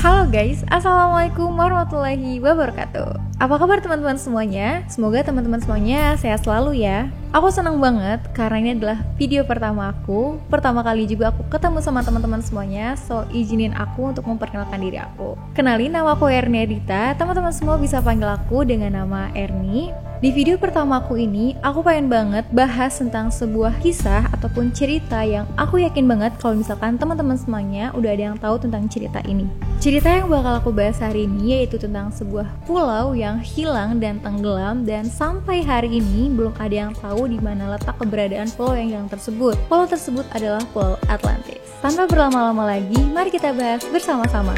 Halo guys, Assalamualaikum warahmatullahi wabarakatuh. Apa kabar teman-teman semuanya? Semoga teman-teman semuanya sehat selalu ya. Aku senang banget karena ini adalah video pertama aku. Pertama kali juga aku ketemu sama teman-teman semuanya. So izinin aku untuk memperkenalkan diri aku. Kenalin, nama aku Erni Adita. Teman-teman semua bisa panggil aku dengan nama Erni. Di video pertama aku ini, aku pengen banget bahas tentang sebuah kisah ataupun cerita yang aku yakin banget kalau misalkan teman-teman semuanya udah ada yang tahu tentang cerita ini. Cerita yang bakal aku bahas hari ini yaitu tentang sebuah pulau yang hilang dan tenggelam, dan sampai hari ini belum ada yang tahu di mana letak keberadaan pulau yang hilang tersebut. Pulau tersebut adalah Pulau Atlantis. Tanpa berlama-lama lagi, mari kita bahas bersama-sama.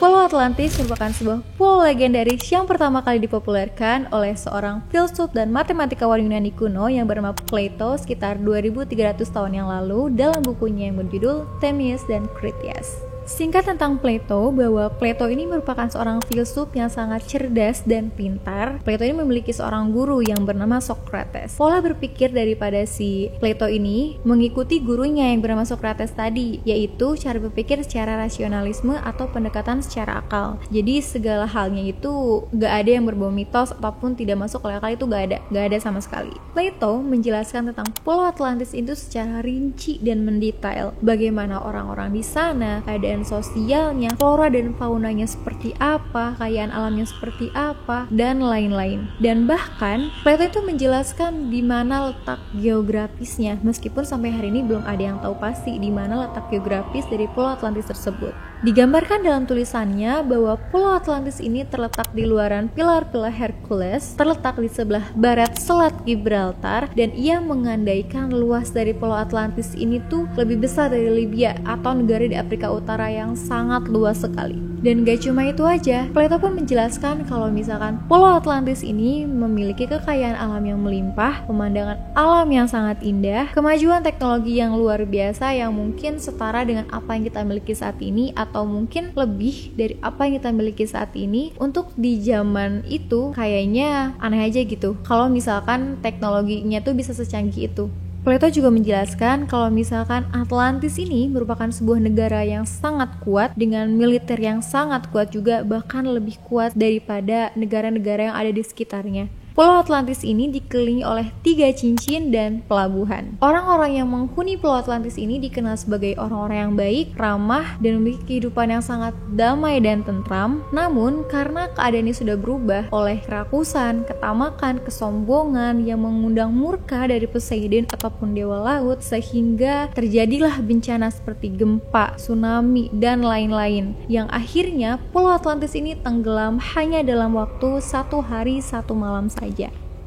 Pulau Atlantis merupakan sebuah pulau legendaris yang pertama kali dipopulerkan oleh seorang filsuf dan matematikawan Yunani kuno yang bernama Plato sekitar 2300 tahun yang lalu dalam bukunya yang berjudul Themis dan Critias. Singkat tentang Plato, bahwa Plato ini merupakan seorang filsuf yang sangat cerdas dan pintar. Plato ini memiliki seorang guru yang bernama Socrates. Pola berpikir daripada si Plato ini mengikuti gurunya yang bernama Socrates tadi, yaitu cara berpikir secara rasionalisme atau pendekatan secara akal. Jadi segala halnya itu gak ada yang berbau mitos ataupun tidak masuk ke akal, itu gak ada sama sekali. Plato menjelaskan tentang Pulau Atlantis itu secara rinci dan mendetail. Bagaimana orang-orang di sana, keadaan sosialnya, flora dan faunanya seperti apa, kekayaan alamnya seperti apa, dan lain-lain. Dan bahkan Plato itu menjelaskan di mana letak geografisnya, meskipun sampai hari ini belum ada yang tahu pasti di mana letak geografis dari Pulau Atlantis tersebut. Digambarkan dalam tulisannya bahwa Pulau Atlantis ini terletak di luaran pilar-pilar Hercules, terletak di sebelah barat Selat Gibraltar, dan ia mengandaikan luas dari Pulau Atlantis ini tuh lebih besar dari Libya atau negara di Afrika Utara yang sangat luas sekali. Dan gak cuma itu aja, Plato pun menjelaskan kalau misalkan Pulau Atlantis ini memiliki kekayaan alam yang melimpah, pemandangan alam yang sangat indah, kemajuan teknologi yang luar biasa yang mungkin setara dengan apa yang kita miliki saat ini, atau mungkin lebih dari apa yang kita miliki saat ini. Untuk di zaman itu kayaknya aneh aja gitu kalau misalkan teknologinya tuh bisa secanggih itu. Plato juga menjelaskan kalau misalkan Atlantis ini merupakan sebuah negara yang sangat kuat dengan militer yang sangat kuat juga, bahkan lebih kuat daripada negara-negara yang ada di sekitarnya. Pulau Atlantis ini dikelilingi oleh 3 cincin dan pelabuhan. Orang-orang yang menghuni Pulau Atlantis ini dikenal sebagai orang-orang yang baik, ramah, dan memiliki kehidupan yang sangat damai dan tentram. Namun, karena keadaan ini sudah berubah oleh kerakusan, ketamakan, kesombongan yang mengundang murka dari Poseidon ataupun dewa laut, sehingga terjadilah bencana seperti gempa, tsunami, dan lain-lain, yang akhirnya Pulau Atlantis ini tenggelam hanya dalam waktu 1 hari 1 malam saja.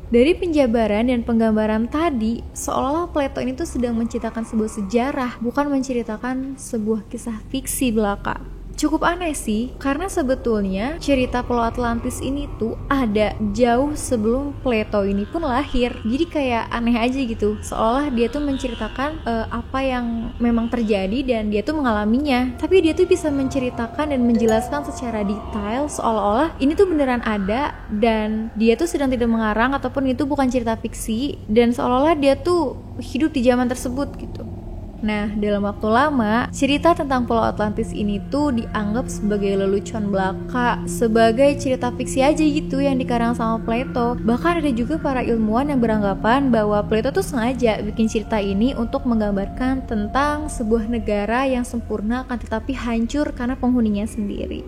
Dari penjabaran dan penggambaran tadi, seolah-olah Plato ini tuh sedang menceritakan sebuah sejarah, bukan menceritakan sebuah kisah fiksi belaka. Cukup aneh sih, karena sebetulnya cerita Pulau Atlantis ini tuh ada jauh sebelum Plato ini pun lahir. Jadi kayak aneh aja gitu, seolah dia tuh menceritakan apa yang memang terjadi dan dia tuh mengalaminya. Tapi dia tuh bisa menceritakan dan menjelaskan secara detail seolah-olah ini tuh beneran ada, dan dia tuh sedang tidak mengarang ataupun itu bukan cerita fiksi, dan seolah-olah dia tuh hidup di zaman tersebut gitu. Nah, dalam waktu lama, cerita tentang Pulau Atlantis ini tuh dianggap sebagai lelucon belaka, sebagai cerita fiksi aja gitu yang dikarang sama Plato. Bahkan ada juga para ilmuwan yang beranggapan bahwa Plato tuh sengaja bikin cerita ini untuk menggambarkan tentang sebuah negara yang sempurna akan tetapi hancur karena penghuninya sendiri.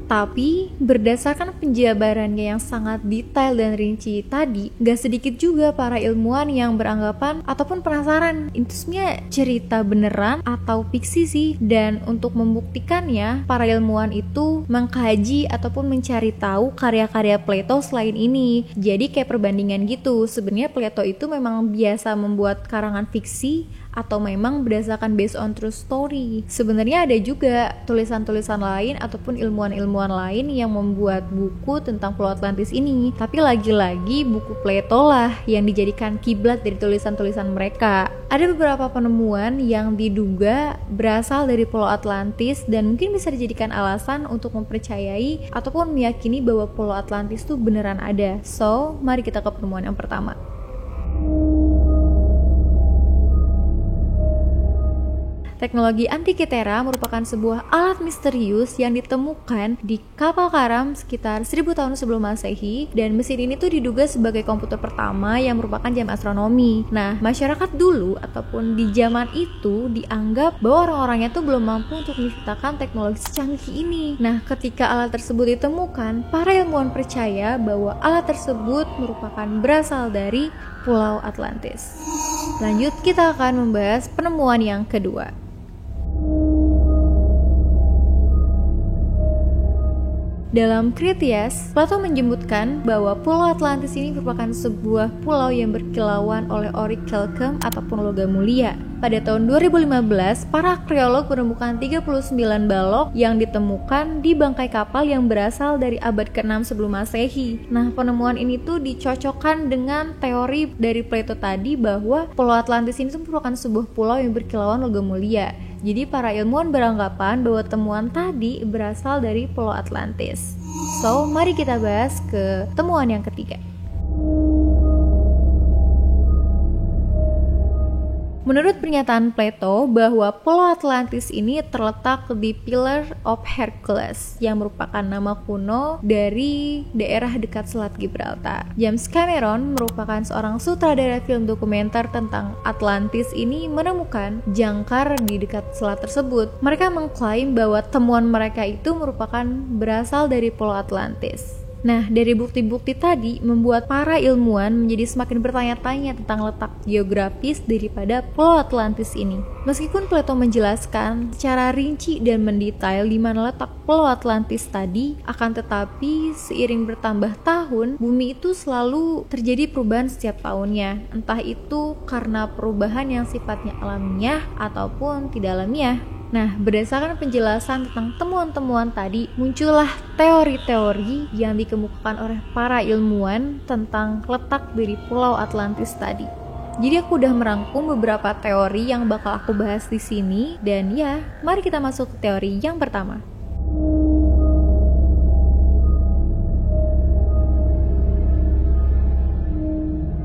Tapi berdasarkan penjabarannya yang sangat detail dan rinci tadi, gak sedikit juga para ilmuwan yang beranggapan ataupun penasaran itu sebenarnya cerita beneran atau fiksi sih. Dan untuk membuktikannya, para ilmuwan itu mengkaji ataupun mencari tahu karya-karya Plato selain ini. Jadi kayak perbandingan gitu, sebenarnya Plato itu memang biasa membuat karangan fiksi atau memang berdasarkan based on true story. Sebenarnya ada juga tulisan-tulisan lain ataupun ilmuwan-ilmuwan lain yang membuat buku tentang Pulau Atlantis ini, tapi lagi-lagi buku Plato lah yang dijadikan kiblat dari tulisan-tulisan mereka. Ada beberapa penemuan yang diduga berasal dari Pulau Atlantis dan mungkin bisa dijadikan alasan untuk mempercayai ataupun meyakini bahwa Pulau Atlantis itu beneran ada. So, mari kita ke penemuan yang pertama. Teknologi Antikythera merupakan sebuah alat misterius yang ditemukan di kapal karam sekitar 1000 tahun sebelum Masehi, dan mesin ini tuh diduga sebagai komputer pertama yang merupakan jam astronomi. Nah, masyarakat dulu ataupun di zaman itu dianggap bahwa orang-orangnya tuh belum mampu untuk menciptakan teknologi secanggih ini. Nah, ketika alat tersebut ditemukan, para ilmuwan percaya bahwa alat tersebut merupakan berasal dari Pulau Atlantis. Lanjut, kita akan membahas penemuan yang kedua. Dalam Critias, Plato menyebutkan bahwa Pulau Atlantis ini merupakan sebuah pulau yang berkilauan oleh ori kelkem ataupun logam mulia. Pada tahun 2015, para arkeolog menemukan 39 balok yang ditemukan di bangkai kapal yang berasal dari abad ke-6 sebelum Masehi. Nah, penemuan ini tuh dicocokkan dengan teori dari Plato tadi bahwa Pulau Atlantis ini merupakan sebuah pulau yang berkilauan logam mulia. Jadi para ilmuwan beranggapan bahwa temuan tadi berasal dari Pulau Atlantis. So, mari kita bahas ke temuan yang ketiga. Menurut pernyataan Plato bahwa Pulau Atlantis ini terletak di Pillar of Hercules yang merupakan nama kuno dari daerah dekat Selat Gibraltar. James Cameron merupakan seorang sutradara film dokumenter tentang Atlantis ini menemukan jangkar di dekat selat tersebut. Mereka mengklaim bahwa temuan mereka itu merupakan berasal dari Pulau Atlantis. Nah, dari bukti-bukti tadi membuat para ilmuwan menjadi semakin bertanya-tanya tentang letak geografis daripada Pulau Atlantis ini. Meskipun Plato menjelaskan secara rinci dan mendetail di mana letak Pulau Atlantis tadi, akan tetapi seiring bertambah tahun, bumi itu selalu terjadi perubahan setiap tahunnya. Entah itu karena perubahan yang sifatnya alamiah ataupun tidak alamiah. Nah, berdasarkan penjelasan tentang temuan-temuan tadi, muncullah teori-teori yang dikemukakan oleh para ilmuwan tentang letak dari Pulau Atlantis tadi. Jadi aku udah merangkum beberapa teori yang bakal aku bahas di sini, dan ya, mari kita masuk ke teori yang pertama.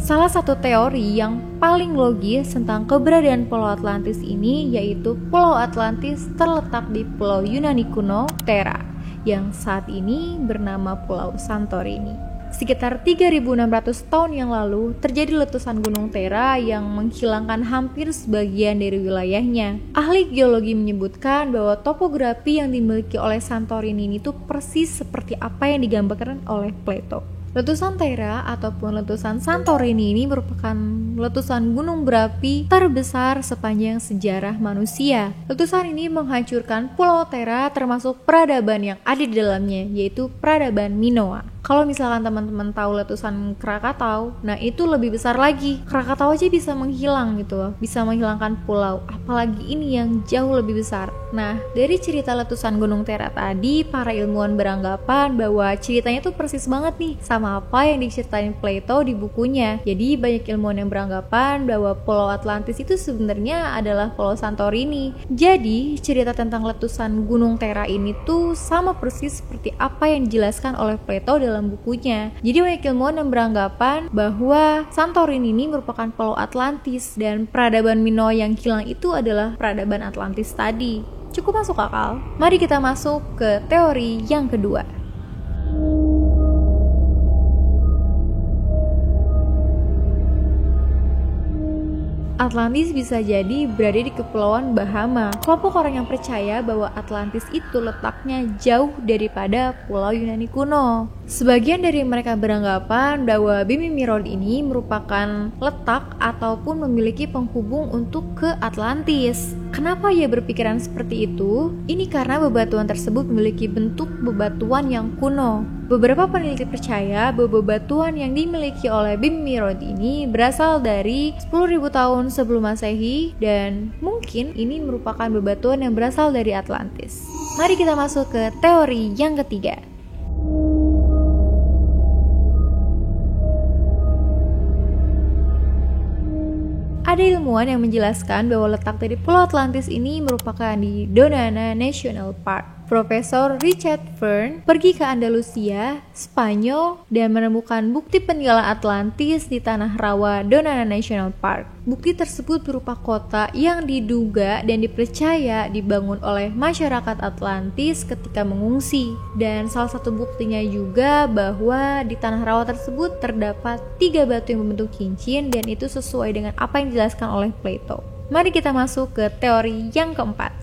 Salah satu teori yang paling logis tentang keberadaan Pulau Atlantis ini yaitu Pulau Atlantis terletak di Pulau Yunani kuno, Thera, yang saat ini bernama Pulau Santorini. Sekitar 3.600 tahun yang lalu terjadi letusan Gunung Thera yang menghilangkan hampir sebagian dari wilayahnya. Ahli geologi menyebutkan bahwa topografi yang dimiliki oleh Santorini ini tuh persis seperti apa yang digambarkan oleh Plato. Letusan Thera ataupun letusan Santorini ini merupakan letusan gunung berapi terbesar sepanjang sejarah manusia. Letusan ini menghancurkan Pulau Thera termasuk peradaban yang ada di dalamnya, yaitu peradaban Minoa. Kalau misalkan teman-teman tahu letusan Krakatau, nah itu lebih besar lagi. Krakatau aja bisa menghilang gitu loh, bisa menghilangkan pulau, apalagi ini yang jauh lebih besar. Nah, dari cerita letusan Gunung Thera tadi, para ilmuwan beranggapan bahwa ceritanya tuh persis banget nih sama apa yang diceritain Plato di bukunya. Jadi banyak ilmuwan yang beranggapan bahwa Pulau Atlantis itu sebenarnya adalah Pulau Santorini. Jadi cerita tentang letusan Gunung Thera ini tuh sama persis seperti apa yang dijelaskan oleh Plato dalam bukunya. Jadi banyak ilmuwan yang beranggapan bahwa Santorini ini merupakan Pulau Atlantis dan peradaban Minoa yang hilang itu adalah peradaban Atlantis tadi. Cukup masuk akal? Mari kita masuk ke teori yang kedua. Atlantis bisa jadi berada di Kepulauan Bahama. Kelompok orang yang percaya bahwa Atlantis itu letaknya jauh daripada Pulau Yunani kuno. Sebagian dari mereka beranggapan bahwa Bimini Road ini merupakan letak ataupun memiliki penghubung untuk ke Atlantis. Kenapa ia berpikiran seperti itu? Ini karena bebatuan tersebut memiliki bentuk bebatuan yang kuno. Beberapa peneliti percaya bahwa bebatuan yang dimiliki oleh Bimini Road ini berasal dari 10.000 tahun sebelum Masehi dan mungkin ini merupakan bebatuan yang berasal dari Atlantis. Mari kita masuk ke teori yang ketiga. Ada ilmuwan yang menjelaskan bahwa letak dari Pulau Atlantis ini merupakan di Donana National Park. Profesor Richard Fern pergi ke Andalusia, Spanyol, dan menemukan bukti peninggalan Atlantis di tanah rawa Donana National Park. Bukti tersebut berupa kota yang diduga dan dipercaya dibangun oleh masyarakat Atlantis ketika mengungsi. Dan salah satu buktinya juga bahwa di tanah rawa tersebut terdapat 3 batu yang membentuk cincin dan itu sesuai dengan apa yang dijelaskan oleh Plato. Mari kita masuk ke teori yang keempat.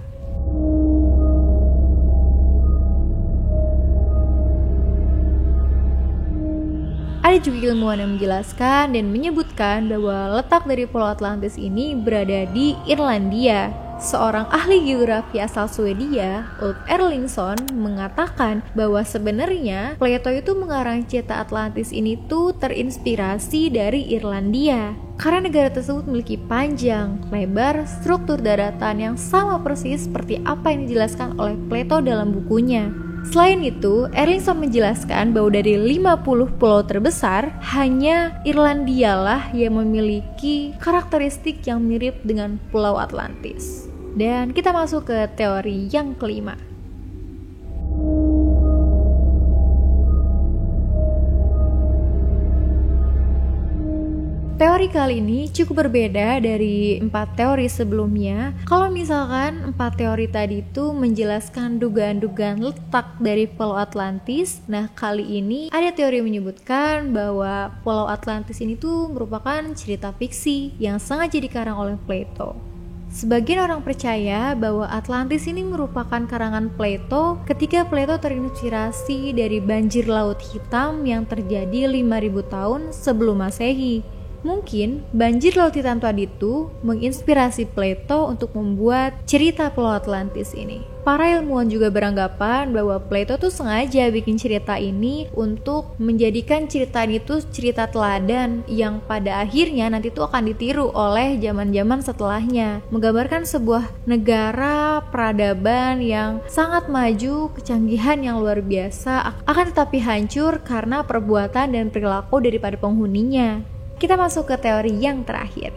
Ada juga ilmuwan yang menjelaskan dan menyebutkan bahwa letak dari Pulau Atlantis ini berada di Irlandia. Seorang ahli geografi asal Swedia, Ulf Erlingsson, mengatakan bahwa sebenarnya Plato itu mengarang cerita Atlantis ini tuh terinspirasi dari Irlandia. Karena negara tersebut memiliki panjang, lebar, struktur daratan yang sama persis seperti apa yang dijelaskan oleh Plato dalam bukunya. Selain itu, Erlingsson menjelaskan bahwa dari 50 pulau terbesar, hanya Irlandia lah yang memiliki karakteristik yang mirip dengan Pulau Atlantis. Dan kita masuk ke teori yang kelima. Teori kali ini cukup berbeda dari 4 teori sebelumnya. Kalau misalkan 4 teori tadi itu menjelaskan dugaan-dugaan letak dari Pulau Atlantis, nah kali ini ada teori yang menyebutkan bahwa Pulau Atlantis ini tuh merupakan cerita fiksi yang sengaja dikarang oleh Plato. Sebagian orang percaya bahwa Atlantis ini merupakan karangan Plato ketika Plato terinspirasi dari banjir laut hitam yang terjadi 5.000 tahun sebelum Masehi. Mungkin banjir laut hitam tadi itu menginspirasi Plato untuk membuat cerita Pulau Atlantis ini. Para ilmuwan juga beranggapan bahwa Plato tuh sengaja bikin cerita ini untuk menjadikan cerita ini tuh cerita teladan yang pada akhirnya nanti tuh akan ditiru oleh zaman-zaman setelahnya. Menggambarkan sebuah negara peradaban yang sangat maju, kecanggihan yang luar biasa akan tetapi hancur karena perbuatan dan perilaku daripada penghuninya. Kita masuk ke teori yang terakhir.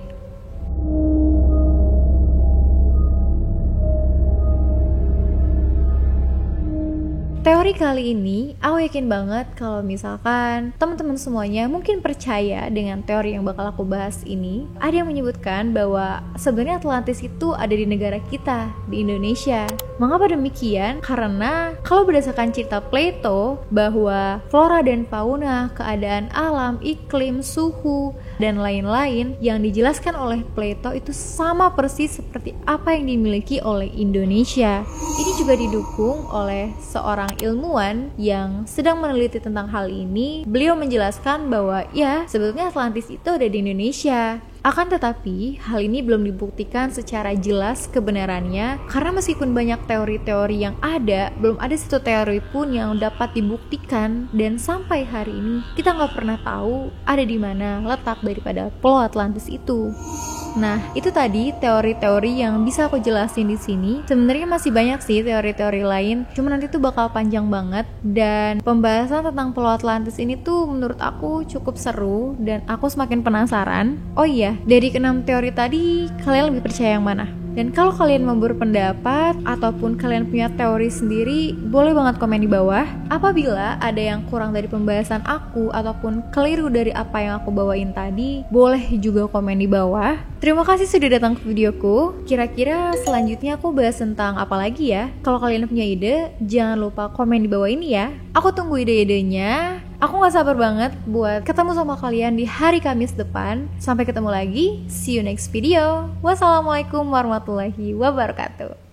Teori kali ini, aku yakin banget kalau misalkan teman-teman semuanya mungkin percaya dengan teori yang bakal aku bahas ini. Ada yang menyebutkan bahwa sebenarnya Atlantis itu ada di negara kita, di Indonesia. Mengapa demikian? Karena kalau berdasarkan cerita Plato bahwa flora dan fauna, keadaan alam, iklim, suhu, dan lain-lain yang dijelaskan oleh Plato itu sama persis seperti apa yang dimiliki oleh Indonesia. Ini juga didukung oleh seorang ilmuwan yang sedang meneliti tentang hal ini. Beliau menjelaskan bahwa ya, sebetulnya Atlantis itu ada di Indonesia. Akan tetapi, hal ini belum dibuktikan secara jelas kebenarannya karena meskipun banyak teori-teori yang ada, belum ada satu teori pun yang dapat dibuktikan dan sampai hari ini kita nggak pernah tahu ada di mana letak daripada Pulau Atlantis itu. Nah, itu tadi teori-teori yang bisa aku jelasin di sini. Sebenarnya masih banyak sih teori-teori lain, cuma nanti tuh bakal panjang banget. Dan pembahasan tentang Pulau Atlantis ini tuh menurut aku cukup seru dan aku semakin penasaran. Oh iya, dari ke-6 teori tadi, kalian lebih percaya yang mana? Dan kalau kalian mau berpendapat ataupun kalian punya teori sendiri, boleh banget komen di bawah. Apabila ada yang kurang dari pembahasan aku ataupun keliru dari apa yang aku bawain tadi, boleh juga komen di bawah. Terima kasih sudah datang ke videoku. Kira-kira selanjutnya aku bahas tentang apa lagi ya? Kalau kalian punya ide, jangan lupa komen di bawah ini ya. Aku tunggu ide-idenya. Aku gak sabar banget buat ketemu sama kalian di hari Kamis depan. Sampai ketemu lagi, see you next video. Wassalamualaikum warahmatullahi wabarakatuh.